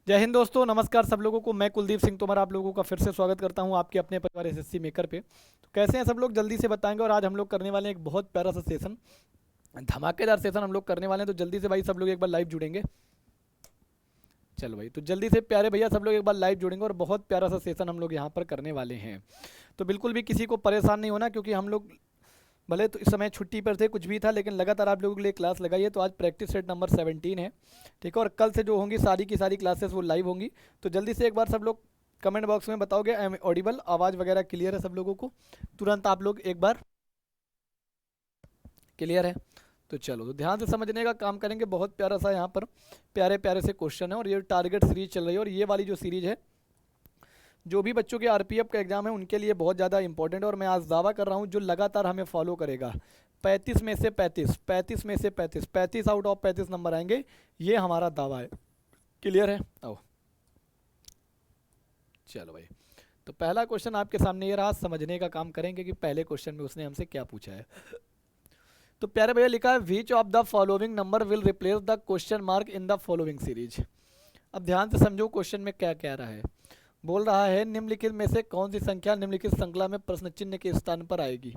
जय हिंद दोस्तों, नमस्कार सब लोगों को। मैं कुलदीप सिंह तोमर आप लोगों का फिर से स्वागत करता हूं आपके अपने परिवार एसएससी मेकर पे। तो कैसे हैं सब लोग, जल्दी से बताएंगे। और आज हम लोग करने वाले हैं एक बहुत प्यारा सा सेशन, धमाकेदार सेशन हम लोग करने वाले हैं। तो जल्दी से भाई सब लोग एक बार लाइव जुड़ेंगे। चलो भाई, तो जल्दी से प्यारे भैया सब लोग एक बार लाइव जुड़ेंगे और बहुत प्यारा सा सेशन हम लोग यहाँ पर करने वाले हैं। तो बिल्कुल भी किसी को परेशान नहीं होना, क्योंकि हम लोग भले तो इस समय छुट्टी पर थे, कुछ भी था, लेकिन लगातार आप लोगों के लिए क्लास लगाई है। तो आज प्रैक्टिस सेट नंबर 17 है, ठीक है। और कल से जो होंगी सारी की सारी क्लासेस वो लाइव होंगी। तो जल्दी से एक बार सब लोग कमेंट बॉक्स में बताओगे आई एम ऑडिबल, आवाज़ वगैरह क्लियर है सब लोगों को। तुरंत आप लोग एक बार क्लियर है। तो चलो, तो ध्यान से समझने का काम करेंगे। बहुत प्यारा सा यहाँ पर प्यारे प्यारे से क्वेश्चन है, और ये टारगेट सीरीज चल रही है। और ये वाली जो सीरीज है, जो भी बच्चों के आरपीएफ का एग्जाम है उनके लिए बहुत ज़्यादा इंपॉर्टेंट है। और मैं आज दावा कर रहा हूँ जो लगातार हमें फॉलो करेगा, 35 में से 35, 35 में से 35, 35 आउट ऑफ 35 नंबर आएंगे, ये हमारा दावा है। क्लियर है। आओ, चलो भाई, तो पहला क्वेश्चन आपके सामने ये रहा। समझने का काम करेंगे कि पहले क्वेश्चन में उसने हमसे क्या पूछा है। तो प्यारे भैया लिखा है, which of the following number will replace the question mark in the following series. अब ध्यान से समझो क्वेश्चन में क्या कह रहा है। बोल रहा है निम्नलिखित में से कौन सी संख्या निम्नलिखित श्रृंखला में प्रश्न चिन्ह के स्थान पर आएगी।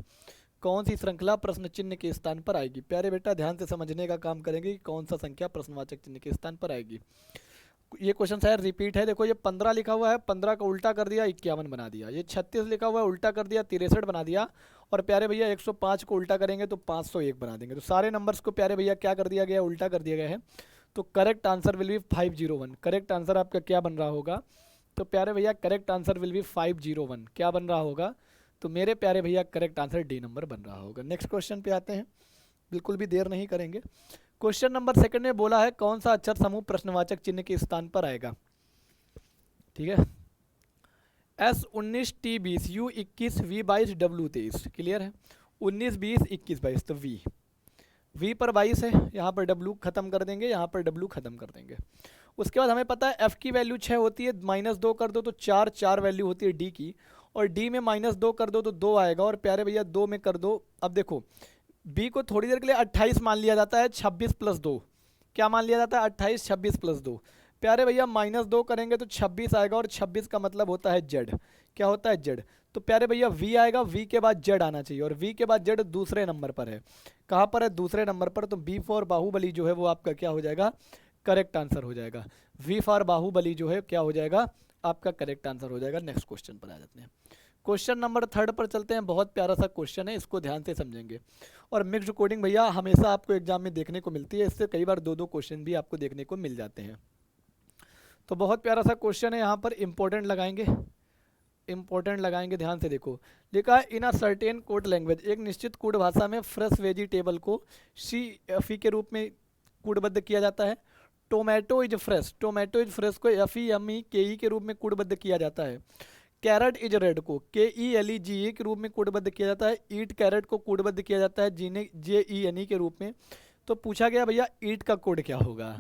कौन सी श्रृंखला प्रश्न चिन्ह के स्थान पर आएगी। प्यारे बेटा ध्यान से समझने का काम करेंगे कि कौन सा संख्या प्रश्नवाचक चिन्ह के स्थान पर आएगी। ये क्वेश्चन शायद रिपीट है। देखो, ये 15 लिखा हुआ है, 15 का उल्टा कर दिया 51 बना दिया। ये 36 लिखा हुआ है, उल्टा कर दिया 63 बना दिया। और प्यारे भैया 105 को उल्टा करेंगे तो 501 बना देंगे। तो सारे नंबर्स को प्यारे भैया क्या कर दिया गया, उल्टा कर दिया गया है। तो correct answer will be 501। Correct answer आपका क्या बन रहा होगा। तो प्यारे भैया करेक्ट आंसर विल बी 501। क्या बन रहा होगा। तो मेरे प्यारे भैया करेक्ट आंसर डी नंबर बन रहा होगा। नेक्स्ट क्वेश्चन पे आते हैं, बिल्कुल भी देर नहीं करेंगे। क्वेश्चन नंबर सेकंड में बोला है कौन सा अक्षर समूह प्रश्नवाचक चिन्ह के स्थान पर आएगा। ठीक है। S19 T20 U21 V22 W23। Clear है। 19 20 21 22, तो वी पर 22 है, यहाँ पर W खत्म कर देंगे, यहाँ पर W खत्म कर देंगे। उसके बाद हमें पता है F की वैल्यू 6 होती है, -2 कर दो तो 4, 4 वैल्यू होती है D की। और D में -2 कर दो तो 2 आएगा। और प्यारे भैया 2 में कर दो, अब देखो B को थोड़ी देर के लिए 28 मान लिया जाता है, 26 + 2। क्या मान लिया जाता है, 28, 26 + 2। प्यारे भैया -2 करेंगे तो 26 आएगा, और 26 का मतलब होता है Z। क्या होता है, Z। तो प्यारे भैया V आएगा, V के बाद Z आना चाहिए, और V के बाद Z दूसरे नंबर पर है। कहाँ पर है, दूसरे नंबर पर। तो B फॉर बाहुबली जो है वो आपका क्या हो जाएगा, करेक्ट आंसर हो जाएगा। V फॉर बाहुबली जो है क्या हो जाएगा, आपका करेक्ट आंसर हो जाएगा। नेक्स्ट क्वेश्चन पर आ जाते हैं। क्वेश्चन नंबर 3 पर चलते हैं। बहुत प्यारा सा क्वेश्चन है, इसको ध्यान से समझेंगे। और मिक्स्ड कोडिंग भैया हमेशा आपको एग्जाम में देखने को मिलती है, इससे कई बार 2-2 क्वेश्चन भी आपको देखने को मिल जाते हैं। तो बहुत प्यारा सा क्वेश्चन है, यहाँ पर इंपॉर्टेंट लगाएंगे, इंपॉर्टेंट लगाएंगे। ध्यान से देखो, लिखा है in a certain code language, एक निश्चित कोड भाषा में फ्रेश वेजिटेबल को CFE के रूप में कोडबद्ध किया जाता है। Tomato is fresh, tomato is fresh को FEMEKE के रूप में कोडबद्ध किया जाता है। कैरेट इज रेड को KELEGE के रूप में कोडबद्ध किया जाता है। ईट कैरेट को कोडबद्ध किया जाता है JENE के रूप में। तो पूछा गया भैया ईट का कोड क्या होगा।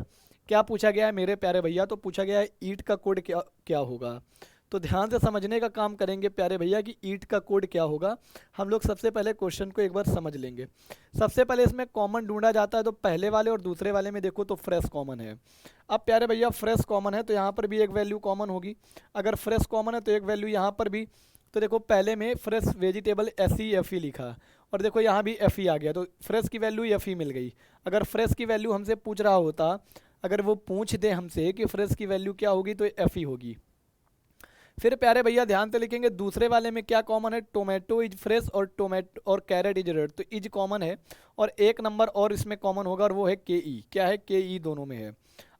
क्या पूछा गया है मेरे प्यारे भैया, तो पूछा गया है ईट का कोड क्या क्या होगा। तो ध्यान से समझने का काम करेंगे प्यारे भैया कि ईट का कोड क्या होगा। हम लोग सबसे पहले क्वेश्चन को एक बार समझ लेंगे। सबसे पहले इसमें कॉमन ढूंढा जाता है, तो पहले वाले और दूसरे वाले में देखो तो फ्रेश कॉमन है। अब प्यारे भैया फ्रेश कॉमन है तो यहाँ पर भी एक वैल्यू कॉमन होगी। अगर फ्रेश कॉमन है तो एक वैल्यू यहाँ पर भी। तो देखो पहले में फ्रेश वेजिटेबल SEFE लिखा, और देखो यहाँ भी FE आ गया, तो फ्रेश की वैल्यू FE मिल गई। अगर फ्रेश की वैल्यू हमसे पूछ रहा होता, अगर वो पूछ दे हमसे कि फ्रेश की वैल्यू क्या होगी, तो FE होगी। फिर प्यारे भैया ध्यान से लिखेंगे दूसरे वाले में क्या कॉमन है, टोमेटो इज फ्रेश और टोमेटो और कैरेट इज रेड, तो इज कॉमन है। और एक नंबर और इसमें कॉमन होगा, और वो है KE। क्या है, KE दोनों में है।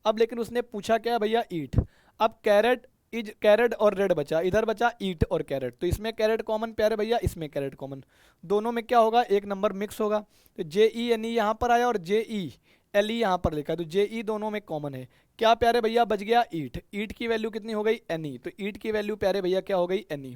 अब लेकिन उसने पूछा क्या भैया, ईट। अब कैरेट इज, कैरेट और रेड बचा, इधर बचा ईट और कैरेट, तो इसमें कैरेट कॉमन प्यारे भैया, इसमें कैरेट कॉमन। दोनों में क्या होगा, एक नंबर मिक्स होगा। तो JENE यहाँ पर आया और JELE यहाँ पर लिखा है, तो JE दोनों में कॉमन है। क्या प्यारे भैया बच गया, ईट। ईट की वैल्यू कितनी हो गई, NE। तो ईट की वैल्यू प्यारे भैया क्या हो गई, NE।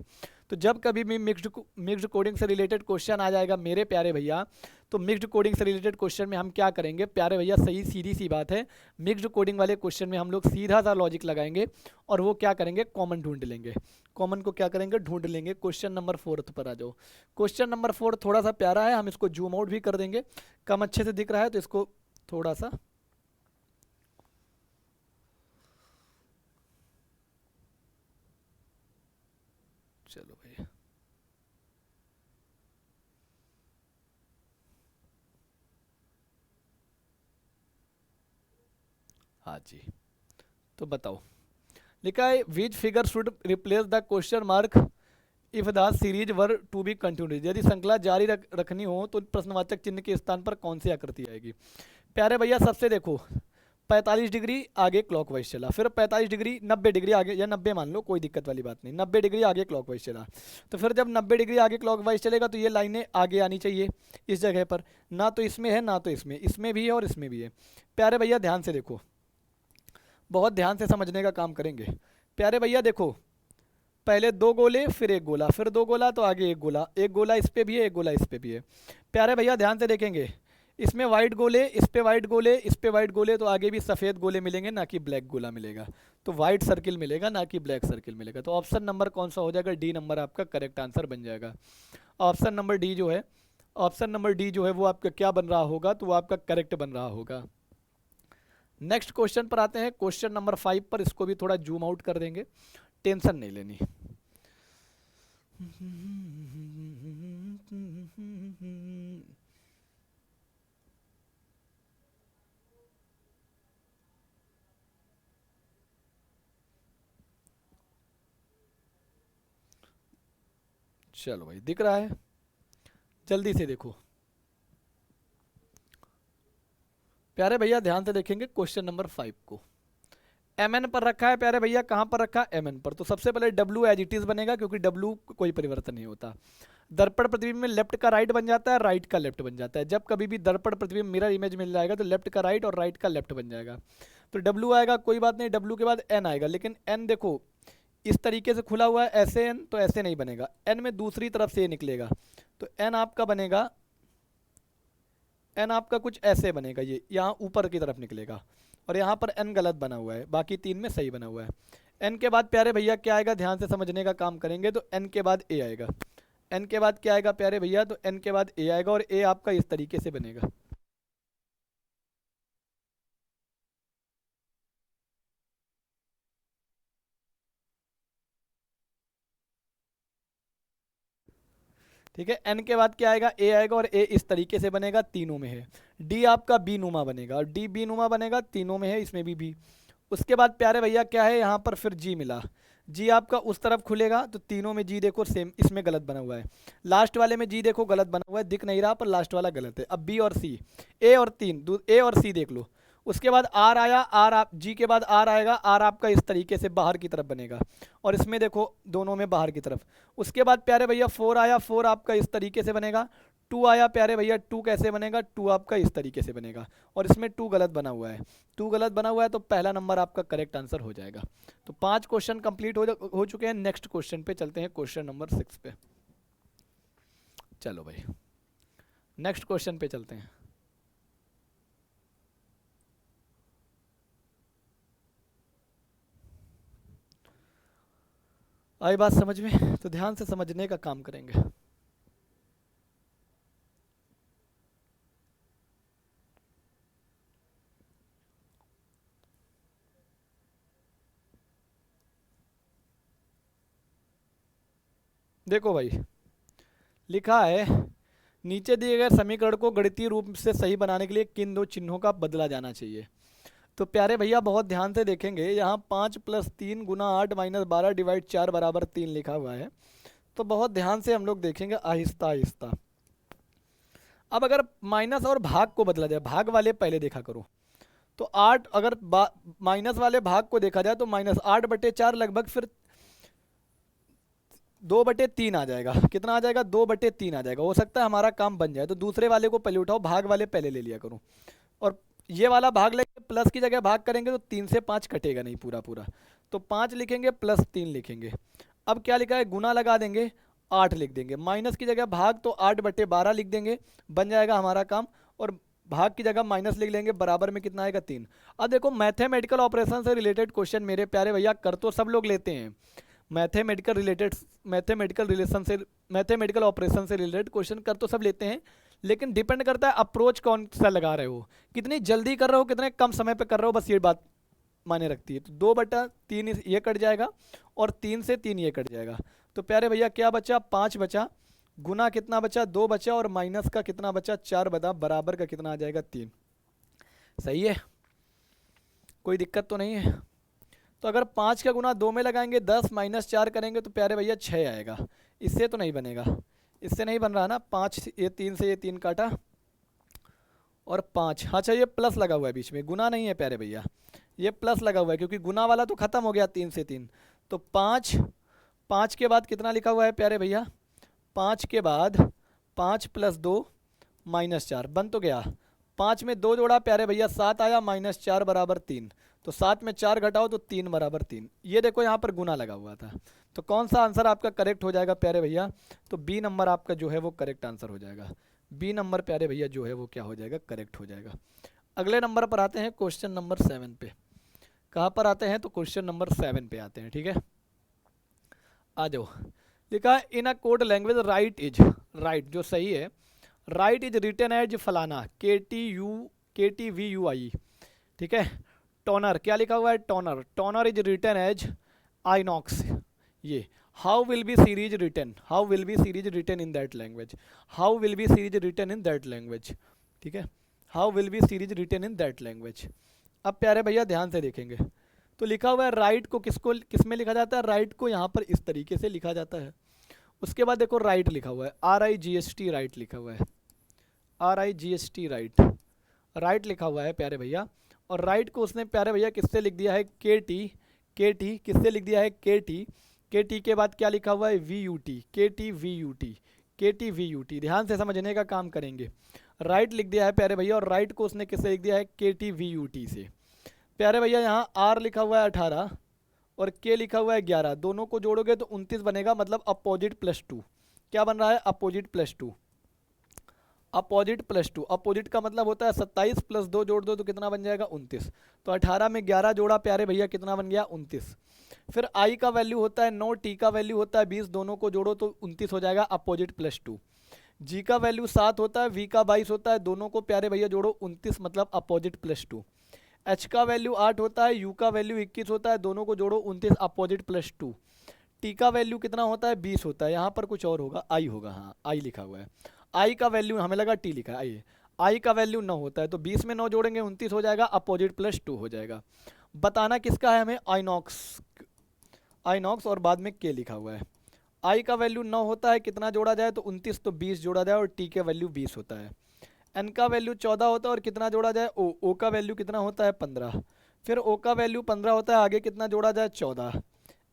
तो जब कभी भी मिक्स्ड कोडिंग से रिलेटेड क्वेश्चन आ जाएगा मेरे प्यारे भैया, तो मिक्स्ड कोडिंग से रिलेटेड क्वेश्चन में हम क्या करेंगे प्यारे भैया, सही सीधी सी बात है, मिक्स्ड कोडिंग वाले क्वेश्चन में हम लोग सीधा सा लॉजिक लगाएंगे, और वो क्या करेंगे, कॉमन ढूंढ लेंगे। कॉमन को क्या करेंगे, ढूंढ लेंगे। क्वेश्चन नंबर 4 पर आ जाओ। क्वेश्चन नंबर 4 थोड़ा सा प्यारा है, हम इसको जूम आउट भी कर देंगे। कम अच्छे से दिख रहा है तो इसको थोड़ा सा हाँ जी, तो बताओ। लिखा है which figure should replace the question mark if the series were to be continued. यदि श्रृंखला जारी रखनी हो तो प्रश्नवाचक चिन्ह के स्थान पर कौन सी आकृति आएगी। प्यारे भैया सबसे देखो, 45 डिग्री आगे क्लॉकवाइज चला, फिर 45 डिग्री 90 डिग्री आगे, या 90 मान लो, कोई दिक्कत वाली बात नहीं, 90 डिग्री आगे क्लॉकवाइज चला। तो फिर जब 90 डिग्री आगे क्लॉकवाइज चलेगा तो ये लाइनें आगे आनी चाहिए इस जगह पर, ना तो इसमें है ना तो इसमें, इसमें भी है और इसमें भी है। प्यारे भैया ध्यान से देखो, बहुत ध्यान से समझने का काम करेंगे। प्यारे भैया देखो, पहले दो गोले फिर एक गोला, फिर दो गोला तो आगे एक गोला, एक गोला इस पे भी है एक गोला इस पे भी है। प्यारे भैया ध्यान से देखेंगे, इसमें वाइट गोले, इस पे वाइट गोले, इस पे वाइट गोले, तो आगे भी सफ़ेद गोले मिलेंगे ना कि ब्लैक गोला मिलेगा। तो वाइट सर्किल मिलेगा ना कि ब्लैक सर्किल मिलेगा। तो ऑप्शन नंबर कौन सा हो जाएगा, डी नंबर आपका करेक्ट आंसर बन जाएगा। ऑप्शन नंबर डी जो है, ऑप्शन नंबर डी जो है वो आपका क्या बन रहा होगा, तो वो आपका करेक्ट बन रहा होगा। नेक्स्ट क्वेश्चन पर आते हैं, क्वेश्चन नंबर 5 पर। इसको भी थोड़ा जूम आउट कर देंगे, टेंशन नहीं लेनी। चलो भाई, दिख रहा है, जल्दी से देखो। प्यारे भैया ध्यान से देखेंगे क्वेश्चन नंबर 5 को। mn पर रखा है प्यारे भैया, कहाँ पर रखा है, mn पर। तो सबसे पहले w एज इट इज बनेगा, क्योंकि w कोई परिवर्तन नहीं होता। दर्पण प्रतिबिंब में लेफ्ट का राइट बन जाता है, राइट का लेफ्ट बन जाता है। जब कभी भी दर्पण प्रतिबिंब मिरर इमेज मिल जाएगा तो लेफ्ट का राइट और राइट का लेफ्ट बन जाएगा। तो w आएगा, कोई बात नहीं, w के बाद n आएगा, लेकिन n देखो इस तरीके से खुला हुआ है, ऐसे n, तो ऐसे नहीं बनेगा, n में दूसरी तरफ से निकलेगा। तो n आपका बनेगा, n आपका कुछ ऐसे बनेगा, ये यहाँ ऊपर की तरफ निकलेगा, और यहाँ पर n गलत बना हुआ है, बाकी तीन में सही बना हुआ है। n के बाद प्यारे भैया क्या आएगा, ध्यान से समझने का काम करेंगे। तो n के बाद a आएगा, n के बाद क्या आएगा प्यारे भैया, तो n के बाद a आएगा, और a आपका इस तरीके से बनेगा। ठीक है, n के बाद क्या आएगा, a आएगा, और a इस तरीके से बनेगा, तीनों में है। d आपका b नुमा बनेगा, और d b नुमा बनेगा, तीनों में है, इसमें भी b। उसके बाद प्यारे भैया क्या है, यहाँ पर फिर g मिला, g आपका उस तरफ खुलेगा, तो तीनों में g देखो सेम, इसमें गलत बना हुआ है। लास्ट वाले में g देखो गलत बना हुआ है, दिख नहीं रहा पर लास्ट वाला गलत है। अब b और c, a और a और c देख लो। उसके बाद r आया, r आप g के बाद r आएगा, r आपका इस तरीके से बाहर की तरफ बनेगा, और इसमें देखो दोनों में बाहर की तरफ। उसके बाद प्यारे भैया 4 आया, 4 आपका इस तरीके से बनेगा। 2 आया प्यारे भैया, 2 कैसे बनेगा, 2 आपका इस तरीके से बनेगा, और इसमें 2 गलत बना हुआ है। 2 गलत बना हुआ है, तो पहला नंबर आपका करेक्ट आंसर हो जाएगा। तो 5 क्वेश्चन कंप्लीट हो चुके हैं। नेक्स्ट क्वेश्चन पे चलते हैं, क्वेश्चन नंबर 6 पे। चलो भाई, नेक्स्ट क्वेश्चन पे चलते हैं। आई बात समझ में, तो ध्यान से समझने का काम करेंगे। देखो भाई, लिखा है नीचे दिए गए समीकरण को गणितीय रूप से सही बनाने के लिए किन दो चिन्हों का बदला जाना चाहिए। तो प्यारे भैया बहुत ध्यान से देखेंगे, यहाँ 5 + 3 × 8 - 12 डिवाइड 4 बराबर 3 लिखा हुआ है। तो बहुत ध्यान से हम लोग देखेंगे, आहिस्ता आहिस्ता। अब अगर माइनस और भाग को बदला जाए, भाग वाले पहले देखा करो। तो 8 अगर माइनस वाले भाग को देखा जाए तो -8/4 लगभग फिर 2/3 आ जाएगा। कितना आ जाएगा, 2/3 आ जाएगा। हो सकता है हमारा काम बन जाए। तो दूसरे वाले को पहले उठाओ, भाग वाले पहले ले लिया करो, और ये वाला भाग लेके प्लस की जगह भाग करेंगे तो 3 से 5 कटेगा नहीं पूरा पूरा, तो 5 लिखेंगे प्लस 3 लिखेंगे। अब क्या लिखा है, गुना लगा देंगे, 8 लिख देंगे। माइनस की जगह भाग, तो 8/12 लिख देंगे, बन जाएगा हमारा काम। और भाग की जगह माइनस लिख लेंगे, बराबर में कितना आएगा, 3। अब देखो मैथमेटिकल ऑपरेशन से रिलेटेड क्वेश्चन मेरे प्यारे भैया कर तो सब लोग लेते हैं, मैथमेटिकल ऑपरेशन से रिलेटेड क्वेश्चन कर तो सब लेते हैं, लेकिन डिपेंड करता है अप्रोच कौन सा लगा रहे हो, कितनी जल्दी कर रहे हो, कितने कम समय पे कर रहे हो, बस ये बात माने रखती है। तो 2/3 ये कट जाएगा, और 3 से 3 ये कट जाएगा। तो प्यारे भैया क्या बचा, 5 बचा, गुना कितना बचा, 2 बचा, और माइनस का कितना बचा, 4 बचा, बराबर का कितना आ जाएगा, 3। सही है। कोई दिक्कत तो नहीं है। तो अगर 5 का गुना 2 में लगाएंगे 10 माइनस 4 करेंगे तो प्यारे भैया 6 आएगा। इससे तो नहीं बनेगा, इससे नहीं बन रहा ना। 5 ये 3 से ये 3 काटा और 5, अच्छा ये प्लस लगा हुआ है बीच में, गुना नहीं है प्यारे भैया, ये प्लस लगा हुआ है क्योंकि गुना वाला तो ख़त्म हो गया 3 से 3। तो 5, 5 के बाद कितना लिखा हुआ है प्यारे भैया, 5 के बाद 5 + 2 - 4 बन तो गया। 5 में 2 जोड़ा प्यारे भैया 7 आया, -4 = 3। तो 7 में 4 घटाओ तो 3 = 3। ये देखो यहाँ पर गुना लगा हुआ था। तो कौन सा आंसर आपका करेक्ट हो जाएगा प्यारे भैया, तो बी नंबर आपका जो है वो करेक्ट आंसर हो जाएगा। बी नंबर प्यारे भैया जो है वो क्या हो जाएगा, करेक्ट हो जाएगा। अगले नंबर पर आते हैं, क्वेश्चन नंबर 7 पे। कहाँ पर आते हैं, तो क्वेश्चन नंबर 7 पे आते हैं, ठीक है। आ जाओ, लिखा है in a code language right is, right जो सही है, राइट इज रिटन एज फलाना KTVUI, ठीक है। टोनर क्या लिखा हुआ है, toner, toner is written as INOX. ये how will be series written, how will be series written in that language, how will be series written in that language, ठीक है। How will be series written in that language. अब प्यारे भैया ध्यान से देखेंगे तो लिखा हुआ है राइट को किसको किस में लिखा जाता है, राइट को यहाँ पर इस तरीके से लिखा जाता है। उसके बाद देखो राइट लिखा हुआ है, RIGHT राइट लिखा हुआ है, RIGHT राइट, राइट लिखा हुआ है प्यारे भैया। और राइट को उसने प्यारे भैया किससे लिख दिया है, KT किससे लिख दिया है, KT के बाद क्या लिखा हुआ है, VUT, KTVUT। ध्यान से समझने का काम करेंगे। राइट लिख दिया है प्यारे भैया, और राइट को उसने किससे लिख दिया है, KTVUT से। प्यारे भैया यहाँ R लिखा हुआ है 18 और K लिखा हुआ है 11, दोनों को जोड़ोगे तो 29 बनेगा, मतलब अपोजिट +2। क्या बन रहा है, अपोजिट +2, अपोजिट +2। अपोजिट का मतलब होता है 27 + 2 जोड़ दो तो कितना बन जाएगा, 29। तो 18 में 11 जोड़ा प्यारे भैया कितना बन गया, 29। फिर I का वैल्यू होता है 9, T का वैल्यू होता है 20, दोनों को जोड़ो तो 29 हो जाएगा, अपोजिट +2। G का वैल्यू 7 होता है, V का 22 होता है, दोनों को प्यारे भैया जोड़ो 29, मतलब अपोजिट +2। H का वैल्यू 8 होता है, U का वैल्यू 21 होता है, दोनों को जोड़ो 29, अपोजिट +2। T का वैल्यू कितना होता है, 20 होता है, यहाँ पर कुछ और होगा, I होगा, हाँ I लिखा हुआ है। I का वैल्यू, हमें लगा T लिखा है, I का वैल्यू 9 होता है, तो 20 में 9 जोड़ेंगे 29 हो जाएगा, अपोजिट +2 हो जाएगा। बताना किसका है हमें, आइनॉक्स, और बाद में K लिखा हुआ है। I का वैल्यू 9 होता है, कितना जोड़ा जाए तो 29, तो 20 जोड़ा जाए, और T का वैल्यू 20 होता है। N का वैल्यू 14 होता है, और कितना जोड़ा जाए, O का वैल्यू कितना होता है, 15। फिर O का वैल्यू 15 होता है, आगे कितना जोड़ा जाए, 14।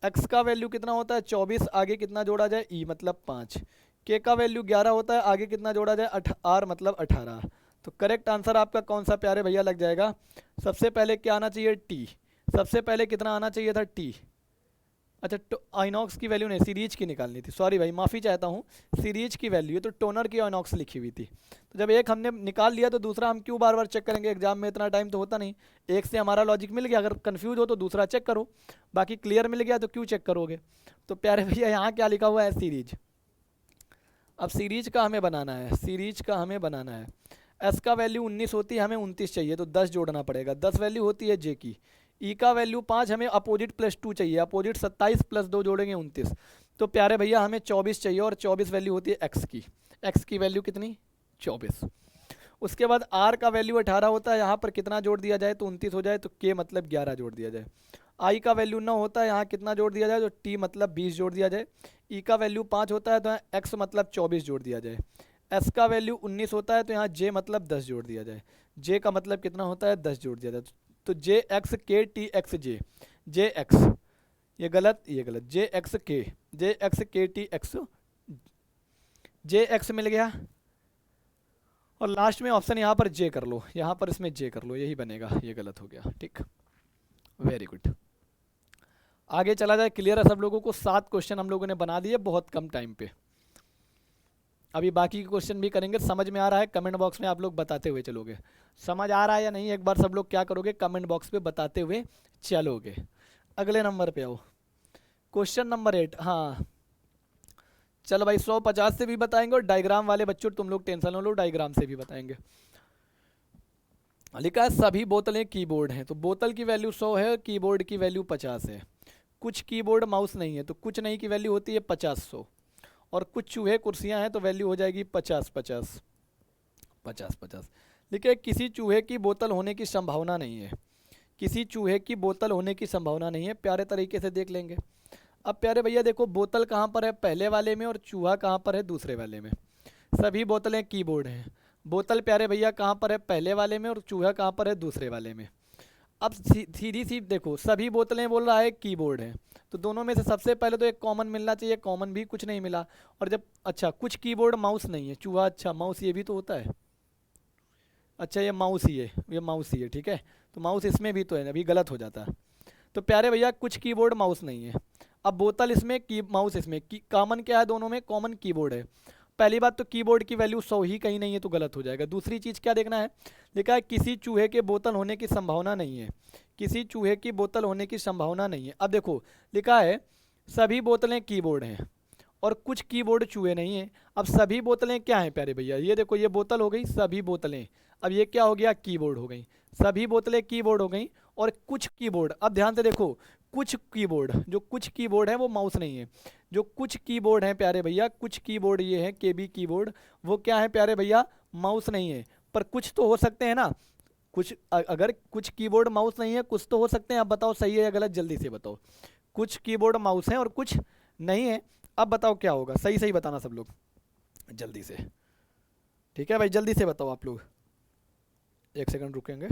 X का वैल्यू कितना होता है, 24, आगे कितना जोड़ा जाए, E मतलब 5। K का वैल्यू 11 होता है, आगे कितना जोड़ा जाए, R मतलब 18। तो करेक्ट आंसर आपका कौन सा प्यारे भैया लग जाएगा, सबसे पहले क्या आना चाहिए, T। सबसे पहले कितना आना चाहिए था, T। अच्छा, आइनॉक्स की वैल्यू नहीं, सीरीज की निकालनी थी, सॉरी भाई माफ़ी चाहता हूँ, सीरीज की वैल्यू है, तो टोनर की आइनॉक्स लिखी हुई थी। तो जब एक हमने निकाल लिया तो दूसरा हम क्यों बार बार चेक करेंगे, एग्जाम में इतना टाइम तो होता नहीं। एक से हमारा लॉजिक मिल गया, अगर कन्फ्यूज हो तो दूसरा चेक करो, बाकी क्लियर मिल गया तो क्यों चेक करोगे। तो प्यारे भैया यहाँ क्या लिखा हुआ है, सीरीज। अब सीरीज का हमें बनाना है, सीरीज का हमें बनाना है। एस का वैल्यू 19 होती है, हमें 29 चाहिए, तो 10 जोड़ना पड़ेगा। 10 वैल्यू होती है जे की। ई का वैल्यू 5, हमें अपोजिट +2 चाहिए, अपोजिट 27 + 2 जोड़ेंगे 29। तो प्यारे भैया हमें 24 चाहिए, और 24 वैल्यू होती है एक्स की। एक्स की वैल्यू कितनी, 24। उसके बाद आर का वैल्यू 18 होता है, यहाँ पर कितना जोड़ दिया जाए तो 29 हो जाए, तो के मतलब 11 जोड़ दिया जाए। आई का वैल्यू 9 होता है, यहाँ कितना जोड़ दिया जाए, तो टी मतलब 20 जोड़ दिया जाए। ई का वैल्यू 5 होता है, तो यहाँ एक्स मतलब 24 जोड़ दिया जाए। एस का वैल्यू 19 होता है, तो यहाँ जे मतलब 10 जोड़ दिया जाए। जे का मतलब कितना होता है, 10 जोड़ दिया जाए। तो जे एक्स के टी एक्स जे, जे एक्स, ये गलत ये गलत, जे एक्स के टी एक्स, जे एक्स मिल गया, और लास्ट में ऑप्शन यहाँ पर जे कर लो, यहाँ पर इसमें जे कर लो, यही बनेगा, ये गलत हो गया, ठीक। वेरी गुड, आगे चला जाए। क्लियर है सब लोगों को, 7 क्वेश्चन हम लोगों ने बना दिए बहुत कम टाइम पे। अभी बाकी के क्वेश्चन भी करेंगे। समझ में आ रहा है, कमेंट बॉक्स में आप लोग बताते हुए चलोगे, समझ आ रहा है या नहीं, एक बार सब लोग क्या करोगे, कमेंट बॉक्स पे बताते हुए चलोगे। अगले नंबर पे आओ, क्वेश्चन नंबर 8। हाँ चलो भाई, 150 से भी बताएंगे, और डायग्राम वाले बच्चों तुम लोग टेंशन लो, डायग्राम से भी बताएंगे। लिखा है सभी बोतलें कीबोर्ड हैं, तो बोतल की वैल्यू 100 है, कीबोर्ड की वैल्यू 50 है। कुछ कीबोर्ड माउस नहीं है, तो कुछ नहीं की वैल्यू होती है 50-100, और कुछ चूहे कुर्सियां हैं, तो वैल्यू हो जाएगी 50-50। लिखिए किसी चूहे की बोतल होने की संभावना नहीं है, किसी चूहे की बोतल होने की संभावना नहीं है। प्यारे तरीके से देख लेंगे। अब प्यारे भैया देखो, बोतल कहाँ पर है? पहले वाले में, और चूहा कहाँ पर है? दूसरे वाले में। सभी बोतलें कीबोर्ड हैं। बोतल प्यारे भैया कहाँ पर है? पहले वाले में, और चूहा कहाँ पर है? दूसरे वाले में। अब सीधी सी देखो, सभी बोतलें बोल रहा है कीबोर्ड है, तो दोनों में से सबसे पहले तो एक कॉमन मिलना चाहिए, कॉमन भी कुछ नहीं मिला। और जब अच्छा कुछ कीबोर्ड माउस नहीं है, चूहा अच्छा माउस ये भी तो होता है। अच्छा ये माउस ही है, ये माउस ही है, ठीक है। तो माउस इसमें भी तो है, अभी गलत हो जाता है। तो प्यारे भैया कुछ कीबोर्ड माउस नहीं है। अब बोतल इसमें, की माउस इसमें, कॉमन क्या है दोनों में? कॉमन कीबोर्ड है। पहली बात तो कीबोर्ड की वैल्यू 100 ही कहीं नहीं है, तो गलत हो जाएगा। दूसरी चीज़ क्या देखना है? लिखा है किसी चूहे के बोतल होने की संभावना नहीं है। किसी चूहे की बोतल होने की संभावना नहीं है। अब देखो लिखा है सभी बोतलें कीबोर्ड हैं और कुछ कीबोर्ड चूहे नहीं हैं। अब सभी बोतलें क्या हैं प्यारे भैया? ये देखो, ये बोतल हो गई सभी बोतलें। अब ये क्या हो गया? कीबोर्ड हो गई। सभी बोतलें कीबोर्ड हो गई और कुछ कीबोर्ड। अब ध्यान से देखो, कुछ कीबोर्ड, जो कुछ कीबोर्ड है वो माउस नहीं है। जो कुछ कीबोर्ड हैं प्यारे भैया, कुछ कीबोर्ड ये है केबी कीबोर्ड, वो क्या है प्यारे भैया? माउस नहीं है। पर कुछ तो हो सकते हैं ना, कुछ अगर कुछ कीबोर्ड माउस नहीं है, कुछ तो हो सकते हैं। अब बताओ सही है या गलत, जल्दी से बताओ। कुछ कीबोर्ड माउस हैं और कुछ नहीं है। अब बताओ क्या होगा? सही सही बताना सब लोग जल्दी से, ठीक है भाई, जल्दी से बताओ आप लोग। 1 सेकंड रुकेंगे।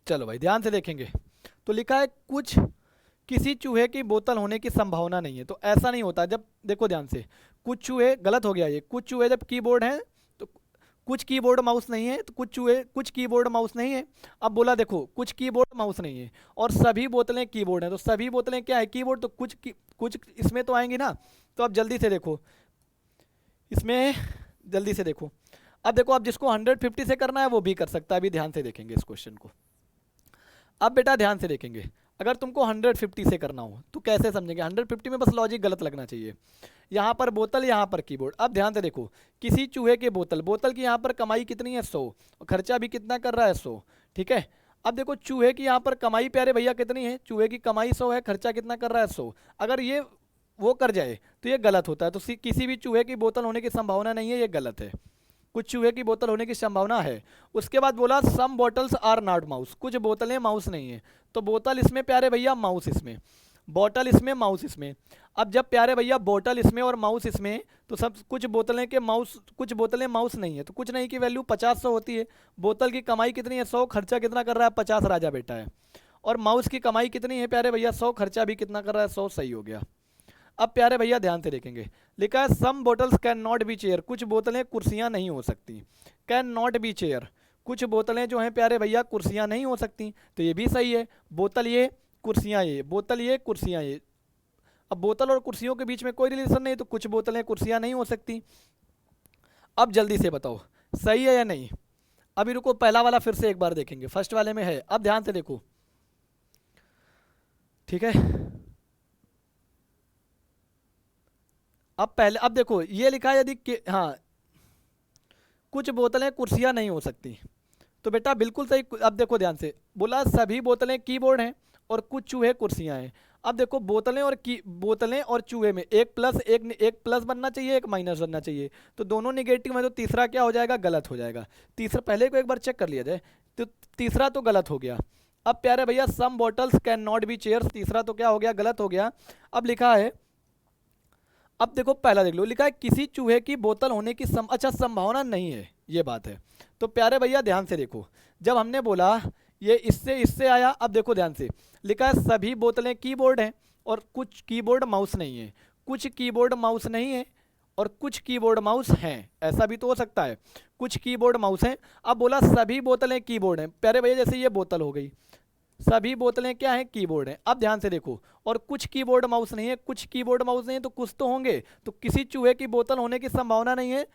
चलो भाई ध्यान से देखेंगे। तो लिखा है कुछ किसी चूहे की बोतल होने की संभावना नहीं है। तो ऐसा नहीं होता। जब देखो ध्यान से, कुछ चूहे, गलत हो गया ये, कुछ चूहे जब कीबोर्ड हैं तो कुछ कीबोर्ड माउस नहीं है, तो कुछ चूहे, कुछ कीबोर्ड माउस नहीं है। अब बोला देखो कुछ कीबोर्ड माउस नहीं है और सभी बोतलें कीबोर्ड हैं, तो सभी बोतलें क्या है? कीबोर्ड। तो कुछ इसमें तो आएंगी ना। तो अब जल्दी से देखो इसमें, जल्दी से देखो। अब देखो, अब जिसको 150 से करना है वो भी कर सकता है। अभी ध्यान से देखेंगे इस क्वेश्चन को। अब बेटा ध्यान से देखेंगे, अगर तुमको 150 से करना हो तो कैसे समझेंगे? 150 में बस लॉजिक गलत लगना चाहिए। यहाँ पर बोतल, यहाँ पर कीबोर्ड। अब ध्यान से देखो, किसी चूहे के बोतल, बोतल की यहाँ पर कमाई कितनी है? 100, और खर्चा भी कितना कर रहा है? 100, ठीक है। अब देखो चूहे की यहाँ पर कमाई प्यारे भैया कितनी है? चूहे की कमाई 100 है, खर्चा कितना कर रहा है? 100। अगर ये वो कर जाए तो ये गलत होता है। तो किसी भी चूहे की बोतल होने की संभावना नहीं है, ये गलत है। कुछ चूहे की बोतल होने की संभावना है। उसके बाद बोला सम बॉटल्स आर नॉट माउस, कुछ बोतलें माउस नहीं है। तो बोतल इसमें प्यारे भैया, माउस इसमें, बॉटल इसमें, माउस इसमें। अब जब प्यारे भैया बोतल इसमें और माउस इसमें, तो सब कुछ बोतलें के माउस, कुछ बोतलें माउस नहीं है, तो कुछ नहीं की वैल्यू 50-100 होती है। बोतल की कमाई कितनी है? 100, खर्चा कितना कर रहा है? 50, राजा बेटा है। और माउस की कमाई कितनी है प्यारे भैया? 100, खर्चा भी कितना कर रहा है? 100, सही हो गया। अब प्यारे भैया ध्यान से देखेंगे, लिखा है some bottles can not be chair, कुछ बोतलें कुर्सियां नहीं हो सकती। कैन नॉट बी चेयर, कुछ बोतलें जो हैं प्यारे भैया कुर्सियां नहीं हो सकती। तो ये भी सही है। बोतल ये, कुर्सियां ये, बोतल ये, कुर्सियां ये। अब बोतल और कुर्सियों के बीच में कोई रिलेशन नहीं, तो कुछ बोतलें कुर्सियां नहीं हो सकती। अब जल्दी से बताओ सही है या नहीं। अभी रुको, पहला वाला फिर से एक बार देखेंगे, फर्स्ट वाले में है। अब ध्यान से देखो, ठीक है। अब पहले, अब देखो ये लिखा है यदि हाँ, कुछ बोतलें कुर्सियां नहीं हो सकती। तो बेटा बिल्कुल सही। अब देखो ध्यान से, बोला सभी बोतलें कीबोर्ड हैं और कुछ चूहे कुर्सियां हैं। अब देखो बोतलें और चूहे में एक प्लस बनना चाहिए, एक माइनस बनना चाहिए। तो दोनों निगेटिव में, तो तीसरा क्या हो जाएगा? गलत हो जाएगा। तीसरा, पहले को एक बार चेक कर लिया जाए। तो तीसरा तो गलत हो गया। अब प्यारे भैया some bottles can not be chairs, तीसरा तो क्या हो गया? गलत हो गया। अब लिखा है, अब देखो पहला देख लो, लिखा है किसी चूहे की बोतल होने की अच्छा संभावना नहीं है, ये बात है। तो प्यारे भैया ध्यान से देखो, जब हमने बोला ये इससे इससे आया। अब देखो ध्यान से, लिखा है सभी बोतलें कीबोर्ड हैं और कुछ कीबोर्ड माउस नहीं है। कुछ कीबोर्ड माउस नहीं है और कुछ कीबोर्ड माउस हैं, ऐसा भी तो हो सकता है। कुछ कीबोर्ड माउस हैं। अब बोला सभी बोतलें कीबोर्ड हैं, प्यारे भैया जैसे ये बोतल हो गई, सभी बोतलें क्या हैं? कीबोर्ड हैं। अब ध्यान से देखो, और कुछ कीबोर्ड माउस नहीं है, कुछ कीबोर्ड माउस नहीं है, तो कुछ तो होंगे। तो किसी चूहे की बोतल होने की संभावना नहीं है।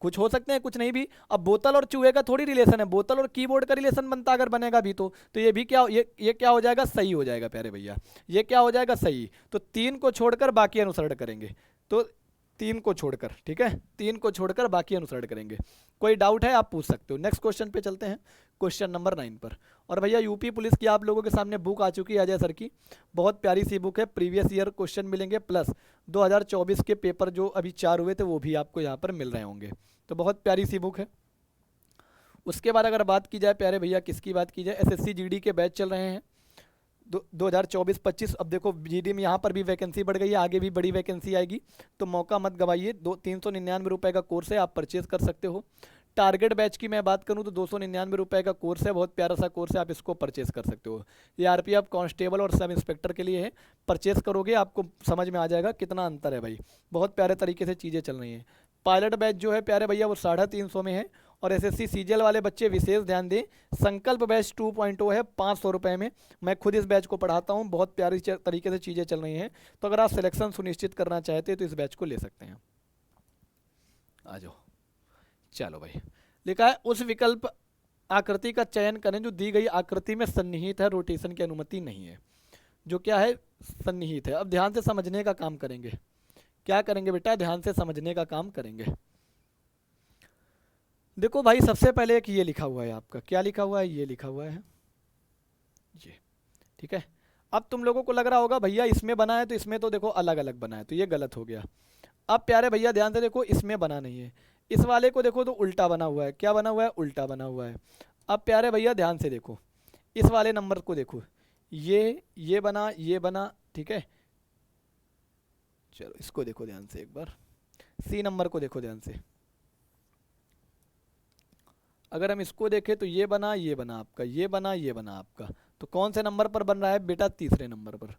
कुछ हो सकते हैं, कुछ नहीं भी। अब बोतल और चूहे का थोड़ी रिलेशन है, बोतल और कीबोर्ड का रिलेशन बनता अगर बनेगा भी तो ये भी क्या, ये क्या हो जाएगा? सही हो जाएगा प्यारे भैया, ये क्या हो जाएगा? सही। तो 3 को छोड़कर बाकी अनुसरण करेंगे। तो 3 को छोड़कर, ठीक है, 3 को छोड़कर बाकी अनुसरण करेंगे। कोई डाउट है आप पूछ सकते हो। नेक्स्ट क्वेश्चन पे चलते हैं, क्वेश्चन नंबर 9 पर। और भैया यूपी पुलिस की आप लोगों के सामने बुक आ चुकी है अजय सर की, बहुत प्यारी सी बुक है, प्रीवियस ईयर क्वेश्चन मिलेंगे प्लस 2024 के पेपर जो अभी 4 हुए थे वो भी आपको यहाँ पर मिल रहे होंगे, तो बहुत प्यारी सी बुक है। उसके बाद अगर बात की जाए प्यारे भैया, किसकी बात की जाए, एसएससी जीडी के बैच चल रहे हैं 2024-25। अब देखो जीडी में यहाँ पर भी वैकेंसी बढ़ गई है, आगे भी बड़ी वैकेंसी आएगी, तो मौका मत गवाइए। 399 का कोर्स है, आप परचेज कर सकते हो। टारगेट बैच की मैं बात करूँ तो 299 का कोर्स है, बहुत प्यारा सा कोर्स है, आप इसको परचेज कर सकते हो। ये आरपीएफ कांस्टेबल और सब इंस्पेक्टर के लिए है, परचेज करोगे आपको समझ में आ जाएगा कितना अंतर है भाई, बहुत प्यारे तरीके से चीज़ें चल रही हैं। पायलट बैच जो है प्यारे भैया वो 350 में है, और एसएससी सीजीएल वाले बच्चे विशेष ध्यान दें, संकल्प बैच 2.0 है 500 रुपये में, मैं खुद इस बैच को पढ़ाता हूँ, बहुत प्यारी तरीके से चीज़ें चल रही हैं, तो अगर आप सिलेक्शन सुनिश्चित करना चाहते हैं तो इस बैच को ले सकते हैं। आ जाओ, चलो भाई, लिखा है उस विकल्प आकृति का चयन करें जो दी गई आकृति में सन्निहित है, रोटेशन की अनुमति नहीं है, जो क्या है सन्निहित है। अब ध्यान से समझने का काम करेंगे, क्या करेंगे बेटा, ध्यान से समझने का काम करेंगे। देखो भाई सबसे पहले एक ये लिखा हुआ है आपका, क्या लिखा हुआ है, ये लिखा हुआ है ये, ठीक है। अब तुम लोगों को लग रहा होगा भैया इसमें बना है तो इसमें तो देखो अलग अलग बना है, तो ये गलत हो गया। अब प्यारे भैया ध्यान से देखो, इसमें बना नहीं है, इस वाले को देखो तो उल्टा बना हुआ है, क्या बना हुआ है, उल्टा बना हुआ है। अब प्यारे भैया ध्यान से देखो, इस वाले नंबर को देखो, ये बना, ये बना, ठीक है। चलो इसको देखो ध्यान से एक बार, सी नंबर को देखो ध्यान से, अगर हम इसको देखें तो ये बना, ये बना आपका, ये बना, ये बना आपका, तो कौन से नंबर पर बन रहा है बेटा, तीसरे नंबर पर।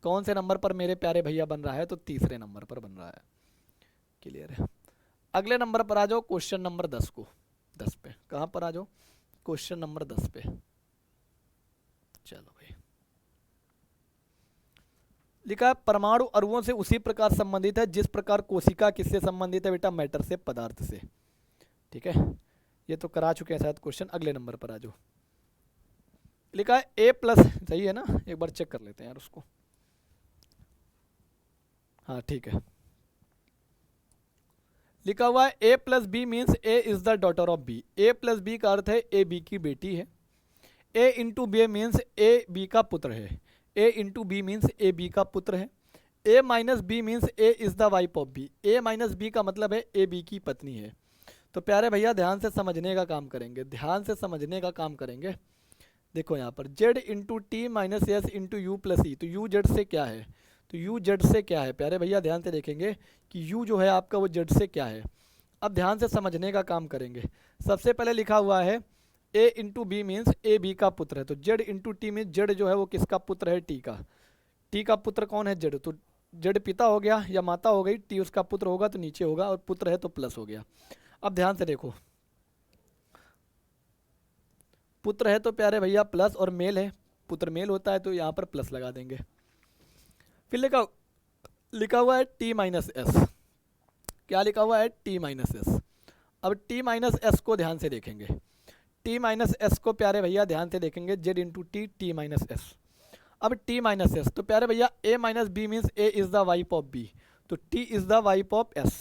कौन से नंबर पर मेरे प्यारे भैया बन रहा है, तो तीसरे नंबर पर बन रहा है, क्लियर है। अगले नंबर पर आ जाओ, क्वेश्चन नंबर 10 को, 10 पे, कहाँ पर आ जाओ, क्वेश्चन नंबर 10 पे। चलो भाई, लिखा है परमाणु अणुओं से उसी प्रकार संबंधित है जिस प्रकार कोशिका किससे संबंधित है बेटा, मैटर से, पदार्थ से, ठीक है। ये तो करा चुके हैं शायद क्वेश्चन, अगले नंबर पर आ जाओ। लिखा है ए प्लस, सही है ना, एक बार चेक कर लेते हैं यार उसको, हाँ ठीक है। लिखा हुआ है A plus B means A is the daughter of B, A plus B का अर्थ है ए बी की बेटी है। A into B means A B का पुत्र है, A into B means A B का पुत्र है। A minus B means A is the wife of B, A minus B का मतलब है ए बी की पत्नी है। तो प्यारे भैया ध्यान से समझने का काम करेंगे, ध्यान से समझने का काम करेंगे। देखो यहाँ पर Z into T minus S into U plus E, तो यू जेड से क्या है, तो यू जेड से क्या है प्यारे भैया, ध्यान से देखेंगे कि यू जो है आपका वो जेड से क्या है। अब ध्यान से समझने का काम करेंगे। सबसे पहले लिखा हुआ है A into B means A B का पुत्र है, तो Z into T means Z जो है वो किसका पुत्र है, टी का। टी का पुत्र कौन है, जेड, तो जेड पिता हो गया या माता हो गई, टी उसका पुत्र होगा तो नीचे होगा, और पुत्र है तो प्लस हो गया। अब ध्यान से देखो, पुत्र है तो प्यारे भैया प्लस, और मेल है, पुत्र मेल होता है तो यहाँ पर प्लस लगा देंगे। फिर लिखा हुआ है टी माइनस एस, क्या लिखा हुआ है, टी माइनस एस। अब टी माइनस एस को ध्यान से देखेंगे, टी माइनस एस को प्यारे भैया ध्यान से देखेंगे, Z into T, T minus S. अब टी माइनस एस, तो प्यारे भैया A minus B means A is the wife of B, तो T is the wife of S,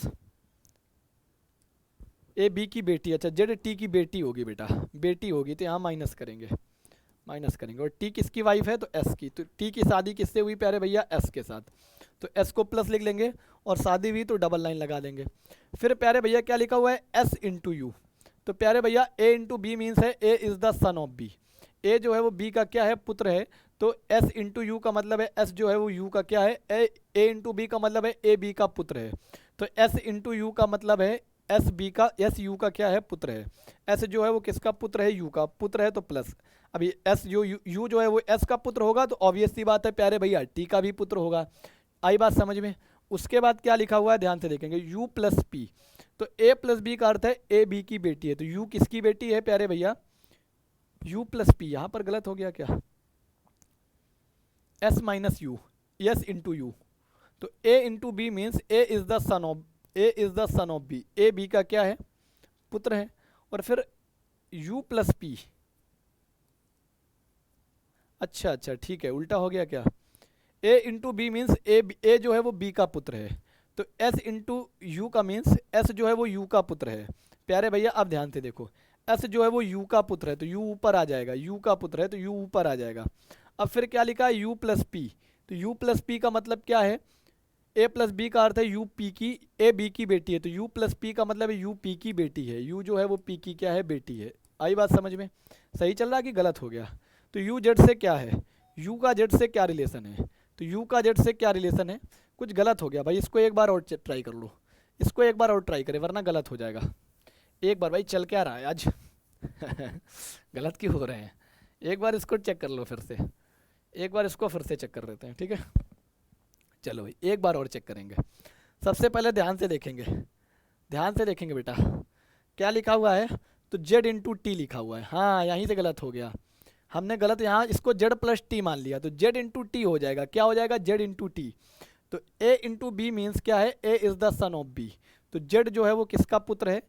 A B की बेटी, अच्छा जेड टी की बेटी होगी बेटा, बेटी होगी तो यहाँ माइनस करेंगे, माइनस करेंगे, और टी किसकी वाइफ है, तो एस की, तो टी की शादी किससे हुई प्यारे भैया, एस के साथ, तो एस को प्लस लिख लेंगे, और शादी हुई तो डबल लाइन लगा देंगे। फिर प्यारे भैया क्या लिखा हुआ है, एस इंटू यू, तो प्यारे भैया ए इंटू बी मीन्स है A is the son of B, A जो है वो बी का क्या है, पुत्र है, तो एस इंटू यू का मतलब है एस जो है वो यू का क्या है, ए इंटू बी का मतलब है ए बी का पुत्र है, तो एस इंटू यू का मतलब है एस बी का, एस यू का क्या है, पुत्र है। एस जो है वो किसका पुत्र है, यू का पुत्र है, तो प्लस, अभी एस जो यू जो है वो एस का पुत्र होगा तो ऑब्वियस सी बात है प्यारे भैया टी का भी पुत्र होगा। आई बात समझ में। उसके बाद क्या लिखा हुआ है ध्यान से देखेंगे, यू प्लस पी, तो ए प्लस बी का अर्थ है ए बी की बेटी है, तो यू किसकी बेटी है प्यारे भैया, यू प्लस पी। यहां पर गलत हो गया क्या, S minus U, S into U, तो A into B means A is the son of, A is the son of B, A B का क्या है, पुत्र है, और फिर u प्लस पी, अच्छा अच्छा ठीक है, उल्टा हो गया क्या, a इंटू बी मीन्स ए जो है वो b का पुत्र है, तो s इंटू यू का मीन्स s जो है वो u का पुत्र है। प्यारे भैया अब ध्यान से देखो, एस जो है वो यू का पुत्र है तो यू ऊपर आ जाएगा, यू का पुत्र है तो यू ऊपर आ जाएगा। अब फिर क्या लिखा है, यू प्लस पी, तो यू प्लस पी का मतलब क्या है, ए प्लस बी का अर्थ है यू पी की, ए बी की बेटी है, तो यू प्लस पी का मतलब है यू पी की बेटी है, यू जो है वो पी की क्या है, बेटी है। आई बात समझ में? सही चल रहा है कि गलत हो गया? तो यू जेड से क्या है, यू का जेड से क्या रिलेशन है, तो यू का जेड से क्या रिलेशन है, कुछ गलत हो गया भाई, इसको एक बार और ट्राई कर लो, इसको एक बार और ट्राई करें वरना गलत हो जाएगा। एक बार भाई, चल क्या रहा है आज गलत क्यों हो रहे हैं, एक बार इसको चेक कर लो फिर से, एक बार इसको फिर से चेक कर लेते हैं, ठीक है। चलो भाई एक बार और चेक करेंगे। सबसे पहले ध्यान से देखेंगे, ध्यान से देखेंगे बेटा, क्या लिखा हुआ है, तो जेड इंटू टी लिखा हुआ है, हाँ यहीं से गलत हो गया, हमने गलत यहाँ इसको जेड प्लस टी मान लिया, तो जेड इंटू टी हो जाएगा, क्या हो जाएगा, जेड इंटू टी। तो ए इंटू बी मीन्स क्या है, A is the son of B, तो जेड जो है वो किसका पुत्र है,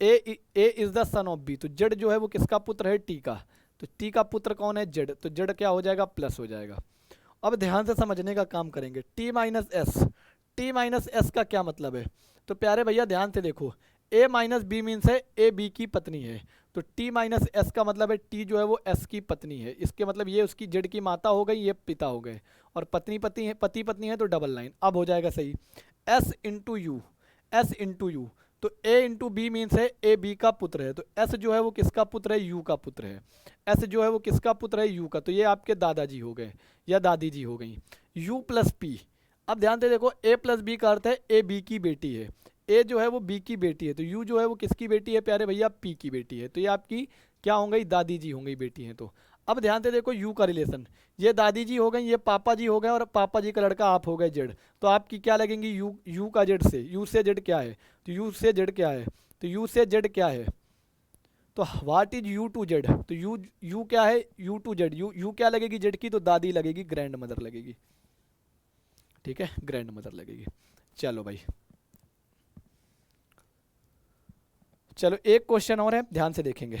A is the son of B, तो जेड जो है वो किसका पुत्र है, टी का, तो टी का पुत्र कौन है, जेड, तो जेड क्या हो जाएगा, प्लस हो जाएगा। अब ध्यान से समझने का काम करेंगे, T minus S, T minus S का क्या मतलब है, तो प्यारे भैया ध्यान से देखो, ए माइनस बी मीन्स है ए बी की पत्नी है, तो टी माइनस एस का मतलब है टी जो है वो एस की पत्नी है, इसके मतलब ये उसकी जेड की माता हो गई, ये पिता हो गए, और पत्नी पति है, पति पत्नी है तो डबल लाइन, अब हो जाएगा सही। S into you, S into U, तो ए इंटू बी मीन्स है ए बी का पुत्र है, तो एस जो है वो किसका पुत्र है, यू का पुत्र है, एस जो है वो किसका पुत्र है, यू का, तो ये आपके दादाजी हो गए या दादी जी हो गई। यू प्लस पी, अब ध्यान से देखो, ए प्लस बी का अर्थ है ए बी की बेटी है, ए जो है वो बी की बेटी है, तो यू जो है वो किसकी बेटी है प्यारे भैया, पी की बेटी है, तो ये आपकी क्या हो गई, दादी जी हो गई, बेटी हैं। तो अब ध्यान से देखो यू का रिलेशन, ये दादी जी हो गई, ये पापा जी हो गए, और पापा जी का लड़का आप हो गए जेड, तो आपकी क्या लगेंगी, यू का जेड से, यू से जेड क्या है, तो यू से जेड क्या है, तो यू से जेड क्या है, तो what is U to Z, तो यू क्या है, यू टू जेड, यू क्या लगेगी जेड की, तो दादी लगेगी, ग्रैंड मदर लगेगी, ठीक है, ग्रैंड मदर लगेगी। चलो भाई, चलो एक क्वेश्चन और है, ध्यान से देखेंगे।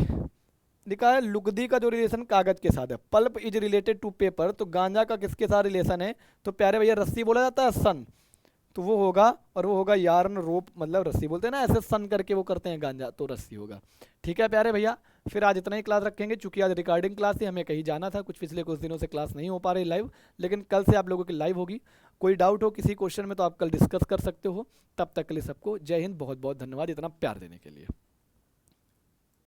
लिखा है लुगदी का जो रिलेशन कागज के साथ है, pulp is related to paper, तो गांजा का किसके साथ रिलेशन है, तो प्यारे भैया रस्सी बोला जाता है, सन, तो वो होगा, और वो होगा यार्न रोप, मतलब रस्सी बोलते हैं ना ऐसे सन करके वो करते हैं गांजा, तो रस्सी होगा। ठीक है प्यारे भैया, फिर आज इतना ही क्लास रखेंगे, चूंकि आज रिकॉर्डिंग क्लास थी, हमें कहीं जाना था, पिछले कुछ दिनों से क्लास नहीं हो पा रही लाइव, लेकिन कल से आप लोगों की लाइव होगी। कोई डाउट हो किसी क्वेश्चन में तो आप कल डिस्कस कर सकते हो। तब तक के लिए सबको जय हिंद, बहुत बहुत धन्यवाद इतना प्यार देने के लिए।